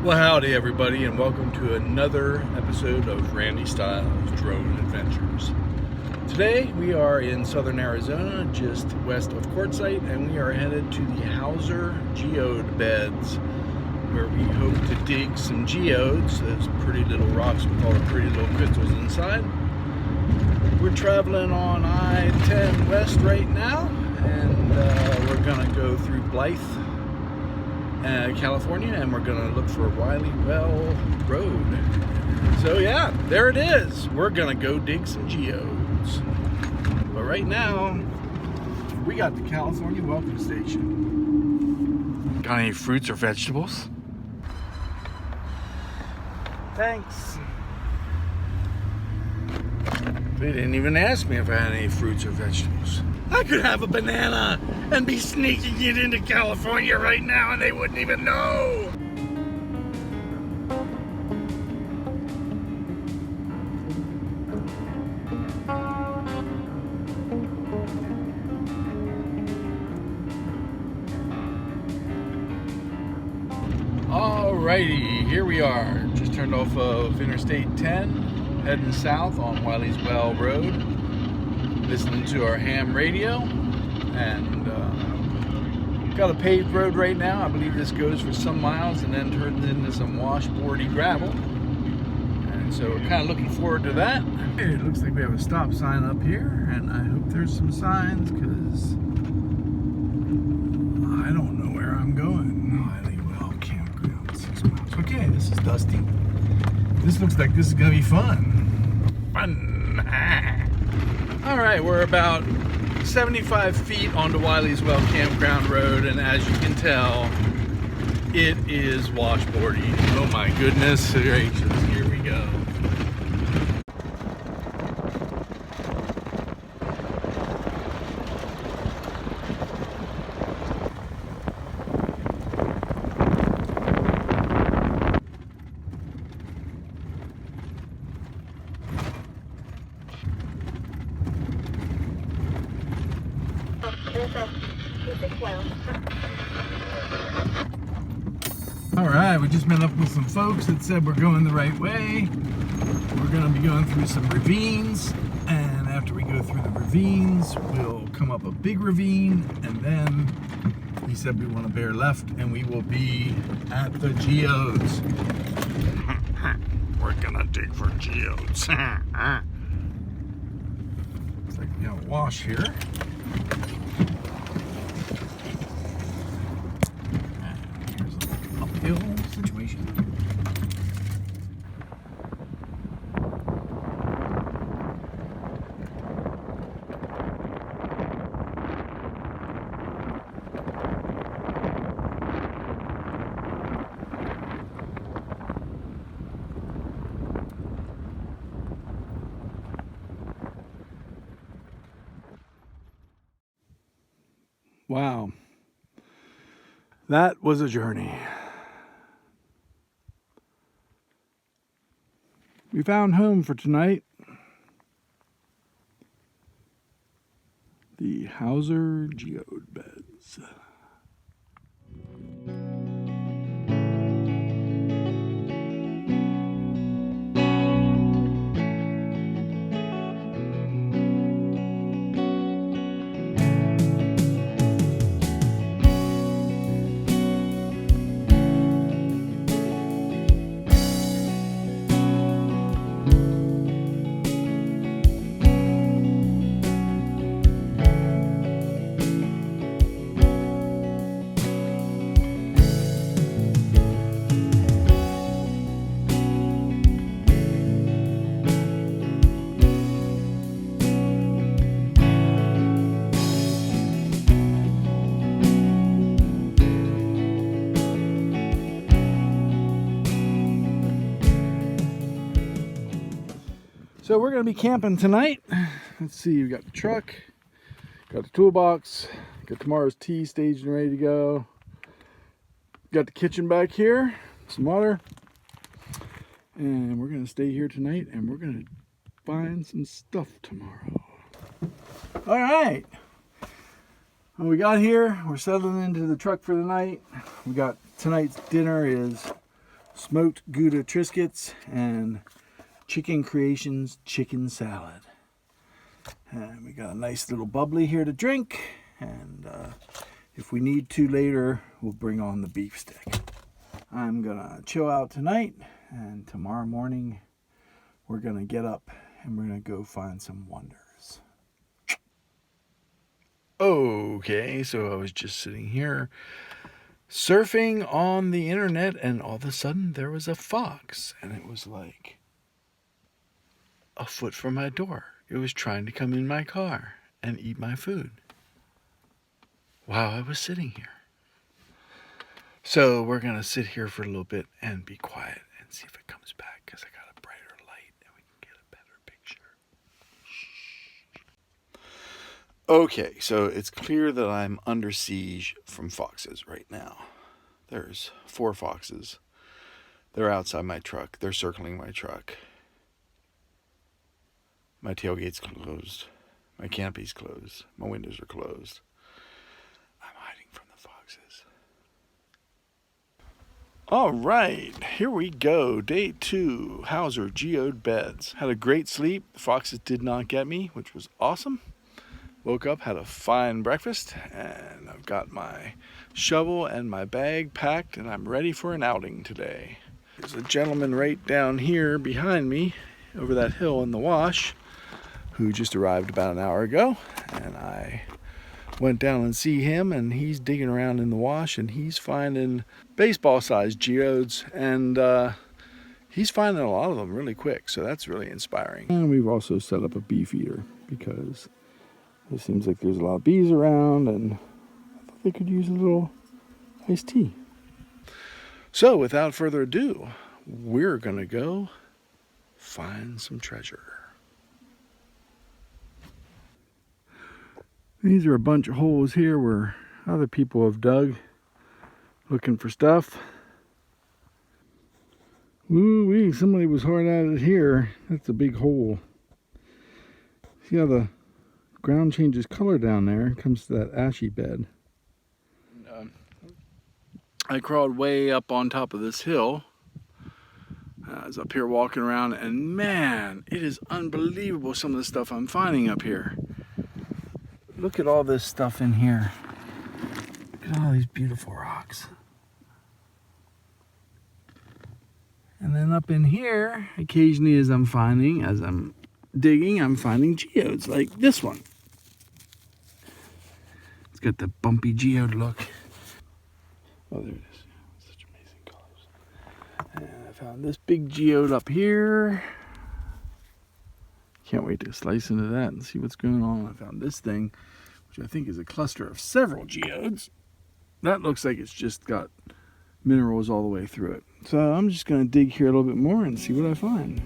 Well, howdy everybody, and welcome to another episode of Randy Styles Drone Adventures. Today we are in southern Arizona, just west of Quartzsite, and we are headed to the Hauser Geode beds, where we hope to dig some geodes, those pretty little rocks with all the pretty little crystals inside. We're traveling on I-10 West right now, and we're going to go through Blythe, California, and we're gonna look for Wiley Well Road. So yeah, there it is. We're gonna go dig some geodes. But right now, we got the California Welcome Station. Got any fruits or vegetables? Thanks. They didn't even ask me if I had any fruits or vegetables. I could have a banana and be sneaking it into California right now and they wouldn't even know. Alrighty, here we are. Just turned off of Interstate 10, heading south on Wiley's Well Road. Listening to our ham radio, and got a paved road right now. I believe this goes for some miles and then turns into some washboardy gravel, and so we're kind of looking forward to that. It looks like we have a stop sign up here, and I hope there's some signs because I don't know where I'm going. Wiley Well Campground, 6 miles. Okay, this is dusty. This looks like this is gonna be fun. All right, we're about 75 feet onto Wiley's Well Campground Road, and as you can tell, it is washboardy. Oh my goodness gracious, here we go. Alright, we just met up with some folks that said we're going the right way. We're going to be going through some ravines, and after we go through the ravines, we'll come up a big ravine, and then he said we want to bear left, and we will be at the geodes. We're going to dig for geodes. Looks like we got a wash here. Hill situation. Wow. That was a journey. We found home for tonight. The Hauser Geode beds. So we're going to be camping tonight. Let's see, we got the truck, got the toolbox, got tomorrow's tea staged and ready to go. Got the kitchen back here, some water, and we're going to stay here tonight and we're going to find some stuff tomorrow. All right. When we got here, we're settling into the truck for the night. We got tonight's dinner is smoked Gouda Triscuits and Chicken Creations chicken salad. And we got a nice little bubbly here to drink, and if we need to later, we'll bring on the beef stick. I'm gonna chill out tonight, and tomorrow morning we're gonna get up and we're gonna go find some wonders. Okay, so I was just sitting here surfing on the internet, and all of a sudden there was a fox, and it was like a foot from my door. It was trying to come in my car and eat my food while I was sitting here. So we're gonna sit here for a little bit and be quiet and see if it comes back, because I got a brighter light and we can get a better picture. Okay, so it's clear that I'm under siege from foxes right now. There's 4 foxes. They're outside my truck. They're circling my truck. My tailgate's closed. My canopy's closed. My windows are closed. I'm hiding from the foxes. All right, here we go. Day 2, Hauser Geode beds. Had a great sleep. The foxes did not get me, which was awesome. Woke up, had a fine breakfast, and I've got my shovel and my bag packed, and I'm ready for an outing today. There's a gentleman right down here behind me, over that hill in the wash, who just arrived about an hour ago, and I went down and see him, and he's digging around in the wash, and he's finding baseball-sized geodes, and he's finding a lot of them really quick, so that's really inspiring. And we've also set up a bee feeder, because it seems like there's a lot of bees around, and I thought they could use a little iced tea. So without further ado, we're gonna go find some treasure. These are a bunch of holes here where other people have dug looking for stuff. Ooh-wee, somebody was hard at it here. That's a big hole. See how the ground changes color down there? It comes to that ashy bed. I crawled way up on top of this hill. I was up here walking around, and man, it is unbelievable some of the stuff I'm finding up here. Look at all this stuff in here. Look at all these beautiful rocks. And then up in here, occasionally as I'm digging, I'm finding geodes like this one. It's got the bumpy geode look. Oh, there it is. Such amazing colors. And I found this big geode up here. Can't wait to slice into that and see what's going on. I found this thing, which I think is a cluster of several geodes. That looks like it's just got minerals all the way through it. So I'm just going to dig here a little bit more and see what I find.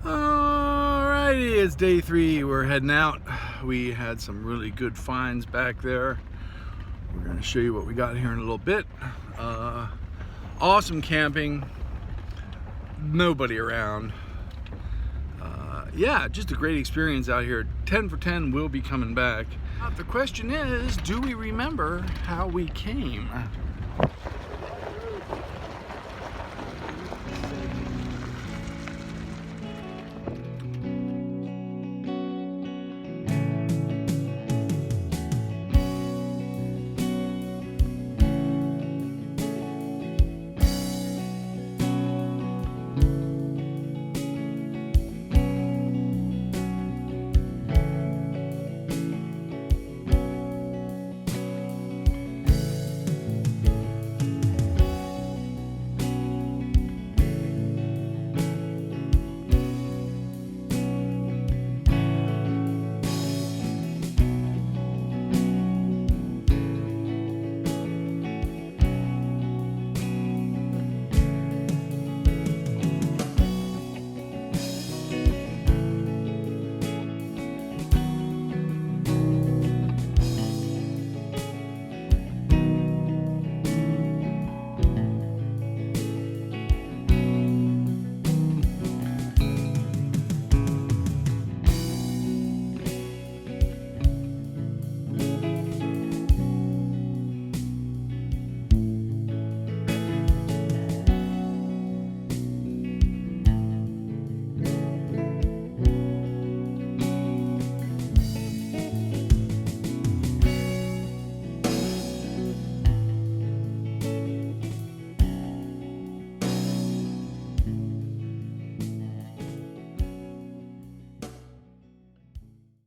Alrighty, it's day 3. We're heading out. We had some really good finds back there. We're going to show you what we got here in a little bit. Awesome camping. Nobody around. Yeah, just a great experience out here. 10 for 10, will be coming back. The question is, do we remember how we came?